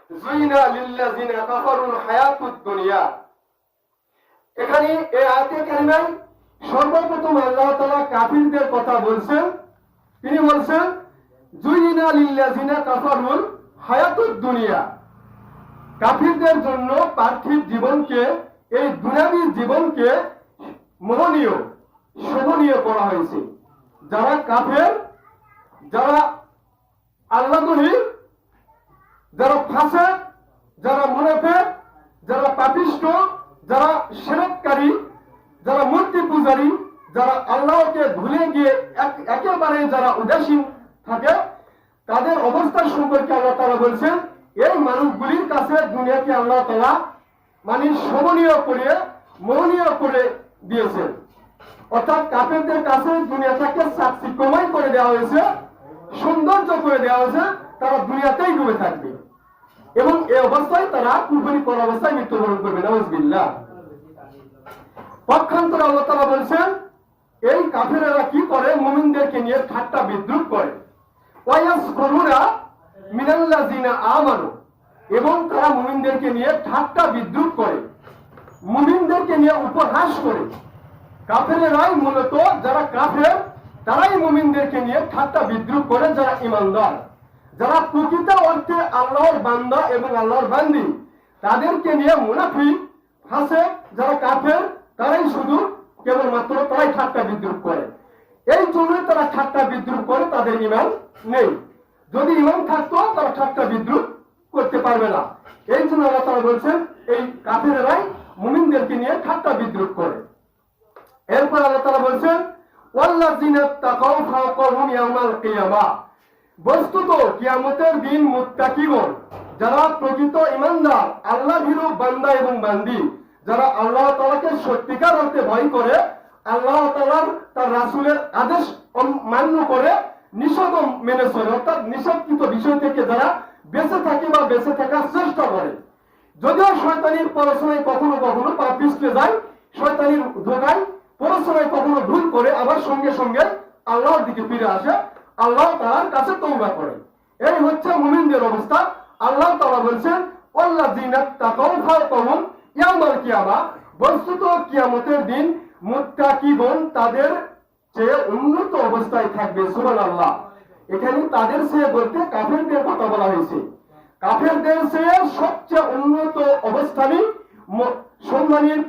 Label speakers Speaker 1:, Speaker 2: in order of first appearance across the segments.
Speaker 1: যুইনা লিল্লাযিনা কাফারুল হায়াতুদ দুনিয়া। এখানে এই আয়াতে কারিমায় সর্বপ্রথম আল্লাহ তাআলা কাফিরদের কথা বলছেন। তিনি বলছেন যুইনা লিল্লাযিনা কাফারুল হায়াতুদ দুনিয়া। কাফিরদের জন্য পার্থিব জীবনকে, এই দুনিয়াবী জীবনকে মোহনীয়, শোভনীয় করা হয়েছে। যারা কাফের, যারা আল্লাহদ্রোহী, যারা ফাসিক, যারা মুনাফিক, যারা পাপিষ্ঠ, যারা শিরককারী, যারা মূর্তি পূজারী, যারা আল্লাহকে ভুলে গিয়ে একেবারে যারা উদাসীন থাকে, তাদের অবস্থা সম্পর্কে আল্লাহ তাআলা বলছেন এই মানুষগুলির কাছে দুনিয়াকে আল্লাহ তাআলা মানে শোভনীয় করে, মোহনীয় করে দিয়েছেন। অর্থাৎ কাফেরদের কাছে দুনিয়াটাকে চাকচিক্যময় করে দেওয়া হয়েছে, সৌন্দর্য করে দেওয়া হয়েছে। তারা দুনিয়াতেই ডুবে থাকবে এবং এই অবস্থায় তারা কুফরি করা অবস্থায় মৃত্যুবরণ করবে। নাউযুবিল্লাহ। পক্ষান্তরে আল্লাহ তাআলা বলছেন এই কাফেরেরা কি করে? মুমিনদেরকে নিয়ে ঠাট্টা বিদ্রুপ করে। ওয়ায়াসখুরুনা মিনাল্লাযিনা আমানু, এবং তারা মুমিনদেরকে নিয়ে ঠাট্টা বিদ্রুপ করে, মুমিনদেরকে নিয়ে উপহাস করে। কাফেরেরাই মূলত, যারা কাফের তারাই মুমিনদেরকে নিয়ে ঠাট্টা বিদ্রুপ করে। যারা ঈমানদার, যারা প্রকৃত অর্থে আল্লাহর বান্দা এবং আল্লাহর বান্দি, তাদেরকে নিয়ে মুনাফিক, ফাসিক, যারা কাফের তারাই শুধু কেবলমাত্র তারাই ঠাট্টা বিদ্রুপ করে। এই জন্যই তারা ঠাট্টা বিদ্রুপ করে, তাদের ঈমান নেই। যদি ঈমান থাকতো তারা ঠাট্টা বিদ্রুপ করতে পারবে না। এই জন্য আল্লাহ তাআলা বলছেন এই কাফেরেরাই মুমিনদেরকে নিয়ে ঠাট্টা বিদ্রুপ করে। এরপর আল্লাহ তাআলা বলছেন ওয়াল্লাযিনা তাকাউ ফাওকাহুম ইয়াওমাল কিয়ামাহ। বস্তুত কিয়ামতের দিন মুত্তাকিগণ, যারা প্রকৃত ঈমানদার, আল্লাহ ভীরু বান্দা এবং বান্দি, যারা আল্লাহ তাআলাকে সত্যিকার অর্থে ভয় করে, আল্লাহ তাআলার তার রাসূলের আদেশ মান্য করে, নিষেধ মেনে চলে, অর্থাৎ নিষেধকৃত বিষয় থেকে যারা বেঁচে থাকে বা বেঁচে থাকার চেষ্টা করে। যদিও শয়তানির প্ররোচনায় কখনো কখনো পা পিছলে যায়, শয়তানির ধোঁকায় প্ররোচনায় কখনো ভুল করে, আবার সঙ্গে সঙ্গে আল্লাহর দিকে ফিরে আসে, আল্লাহ তাআলার কাছে তওবা করে। এই হচ্ছে মুমিনদের অবস্থা। আল্লাহ তাআলা বলছেন ওয়াল্লাযিনা তাকাউ ফাওকাহুম ইয়াওমাল কিয়ামাহ। বস্তুত কিয়ামতের দিন মুত্তাকিগণ তাদের চেয়ে উন্নত অবস্থায় থাকবে। সুবহানাল্লাহ। এখানে তাদের চেয়ে বলতে কাফেরদের কথা বলা হয়েছে। কাফেরদের চেয়ে সবচেয়ে উন্নত অবস্থানে, সম্মানের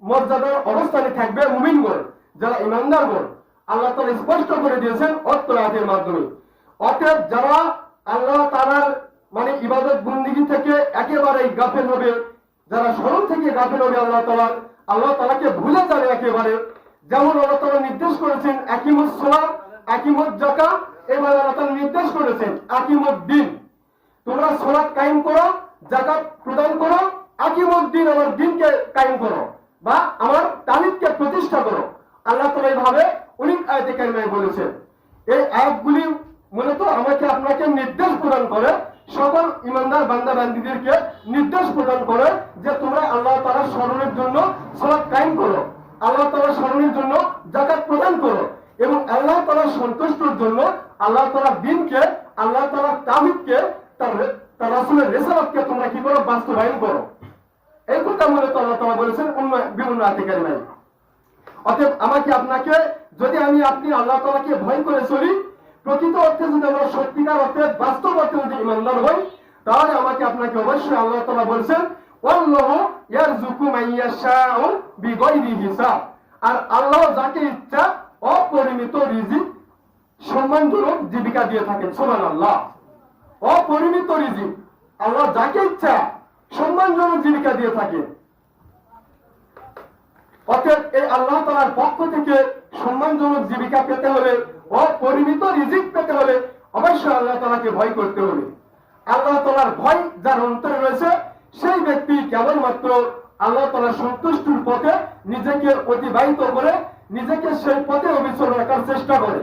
Speaker 1: মর্যাদার অবস্থানে থাকবে মুমিনগণ, যারা ঈমানদারগণ। আল্লাহ তাআলা স্পষ্ট করে দিয়েছেন অত্র আয়াতের মাধ্যমে। অতএব যারা আল্লাহ তাআলার মানে ইবাদত বন্দেগী থেকে একেবারেই গাফেল হবে, যারা স্মরণ থেকে গাফেল হবে, আল্লাহ তাআলাকে ভুলে যাবে একেবারে, যেমন আল্লাহ তাআলা নির্দেশ করেছেন আকিমুস সালাত, আকিমুজ যাকাত, এবার আল্লাহ তাআলা নির্দেশ করেছেন আকিমুদ দ্বীন, তোমরা সালাত কায়েম করো, যাকাত প্রদান করো, আকিমুদ দ্বীন, আমার দ্বীনকে কায়েম করো বা আমার তাওহীদকে প্রতিষ্ঠা করো। আল্লাহ তাআলা এইভাবে অনেক আয়াতে কারিমায় বলেছেন। এই আয়াতগুলি মূলত আমাকে আপনাকে নির্দেশ প্রদান করে, সকল ঈমানদার বান্দা বান্দীদেরকে নির্দেশ প্রদান করে যে তোমরা আল্লাহ তাআলার স্মরণের জন্য সালাত কায়েম করো, আল্লাহ তাআলার স্মরণের জন্য যাকাত প্রদান করো এবং আল্লাহ তাআলার সন্তুষ্টির জন্য আল্লাহ তাআলার দ্বীনকে, আল্লাহ তাআলার তাওহীদকে, তার রাসূলের রিসালাতকে তোমরা কি করো? বাস্তবায়ন করো। এই কথা মূলত আল্লাহ তাআলা বলেছেন বিভিন্ন আয়াতে কারিমায়। অতএব আমাকে আপনাকে, যদি আপনি আল্লাহ তাআলাকে ভয় করে চলি, প্রকৃত অর্থে যদি আমরা সত্যিকার অর্থে বাস্তব অর্থে যদি ঈমানদার হই, তাহলে আমাকে আপনাকে অবশ্যই আল্লাহ তাআলা বলছেন ওয়াল্লাহু ইয়ারযুকু মান ইয়াশাউ বিগাইরি হিসাব। আর আল্লাহ যাকে ইচ্ছা অপরিমিত রিজিক, সম্মানজনক জীবিকা দিয়ে থাকেন। সুবহানাল্লাহ। অপরিমিত রিজিক আল্লাহ যাকে ইচ্ছা সম্মানজনক জীবিকা দিয়ে থাকেন। অতএব এই আল্লাহ তাআলার পক্ষ থেকে সম্মানজনক জীবিকা পেতে হলে, অপরিমিত রিজিক পেতে হলে অবশ্যই আল্লাহ তাআলাকে ভয় করতে হবে। আল্লাহ তাআলার ভয় যার অন্তরে রয়েছে, সেই ব্যক্তি কেবলমাত্র আল্লাহ তাআলার সন্তুষ্টির পথে নিজেকে অতিবাহিত করে, নিজেকে সেই পথে অবিচল রাখার চেষ্টা করে।